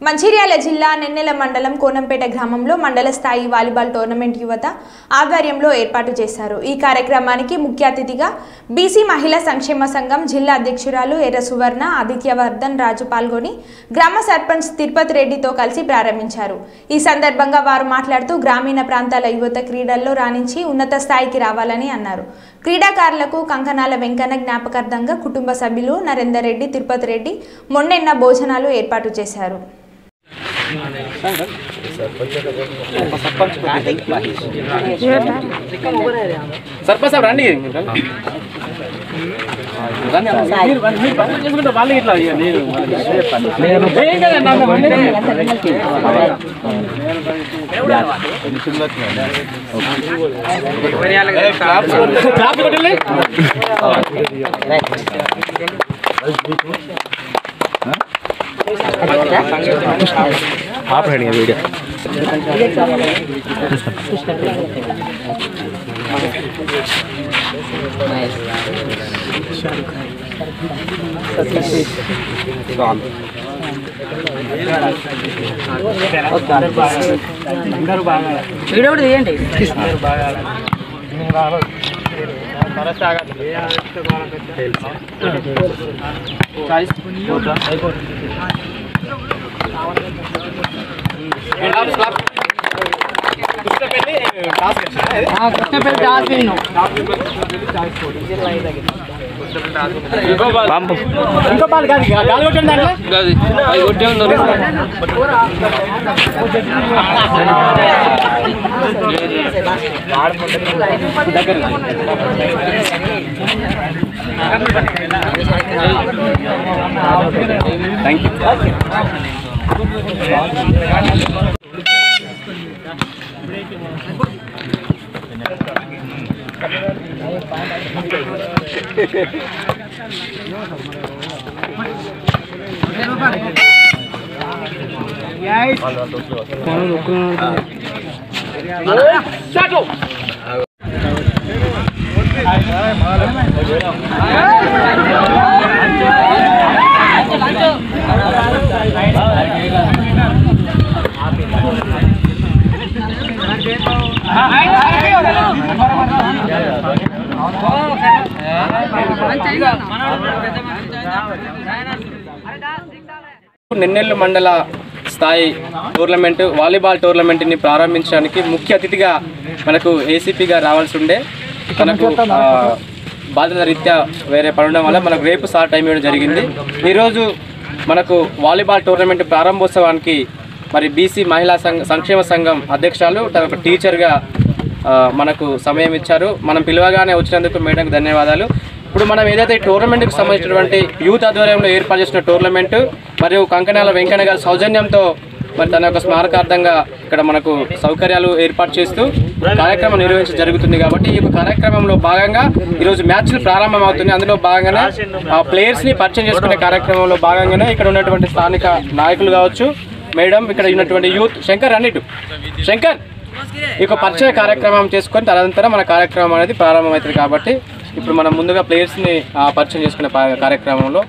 మంచిర్యాల జిల్లా నెన్నెల మండలం కోనంపేట గ్రామంలో మండల స్థాయి వాలీబాల్ టోర్నమెంట్ యువత ఆధ్వర్యంలో ఏర్పాటు చేశారు। ఈ కార్యక్రమానికి ముఖ్య అతిథిగా బీసీ మహిళా సంక్షేమ సంఘం జిల్లా అధ్యక్షురాలు ఎర్ర సువర్ణ ఆదిత్యవర్ధన్ రాజు పాల్గొని గ్రామ సర్పంచ్ తిరుపతి రెడ్డితో కలిసి ప్రారంభించారు। ఈ సందర్భంగా వారు మాట్లాడుతూ గ్రామీణ ప్రాంతాల యువత క్రీడల్లో రాణించి ఉన్నత స్థాయికి రావాలని అన్నారు। క్రీడాకారులకు కంకణాల వెంకన్న జ్ఞాపకార్థంగా కుటుంబ సభ్యులు నరేందర్ రెడ్డి తిరుపతి రెడ్డి మొన్నెన్న భోజనాలు ఏర్పాటు చేశారు। सरपंच साहब రండి आप रेडी है वीडियो वीडियो కూడా తీయండి थैंक यू నెన్నెల్లు మండల స్థాయి టోర్నమెంట్ వాలీబాల్ టోర్నమెంట్ని ప్రారంభించడానికి ముఖ్య అతిథిగా మనకు ఏసీపీగా రావాల్సి ఉండే మనకు బాధ్యత రీత్యా వేరే పడడం వల్ల మనకు రేపు టైం ఇవ్వడం జరిగింది। ఈరోజు మనకు వాలీబాల్ టోర్నమెంట్ ప్రారంభోత్సవానికి మరి బీసీ మహిళా సంక్షేమ సంఘం అధ్యక్షురాలు ఒక టీచర్గా మనకు సమయం ఇచ్చారు। మనం పిలవగానే వచ్చినందుకు మేడంకు ధన్యవాదాలు। ఇప్పుడు మనం ఏదైతే టోర్నమెంట్కి సంబంధించినటువంటి యూత్ ఆధ్వర్యంలో ఏర్పాటు చేసిన టోర్నమెంట్ మరియు కంకణాల వెంకన్న గారి సౌజన్యంతో మరి తన యొక్క స్మారకార్థంగా ఇక్కడ మనకు సౌకర్యాలు ఏర్పాటు చేస్తూ కార్యక్రమం నిర్వహించడం జరుగుతుంది। కాబట్టి ఈ యొక్క కార్యక్రమంలో భాగంగా ఈరోజు మ్యాచ్లు ప్రారంభమవుతుంది। అందులో భాగంగానే ఆ ప్లేయర్స్ని పరిచయం చేసుకునే కార్యక్రమంలో భాగంగానే ఇక్కడ ఉన్నటువంటి స్థానిక నాయకులు కావచ్చు, మేడం ఇక్కడ ఉన్నటువంటి యూత్ శంకర్ అన్నిటి శంకర్ ఈ యొక్క పరిచయ కార్యక్రమం చేసుకొని తదనంతరం మన కార్యక్రమం అనేది ప్రారంభమవుతుంది। కాబట్టి ఇప్పుడు మనం ముందుగా ప్లేయర్స్ని పరిచయం చేసుకునే కార్యక్రమంలో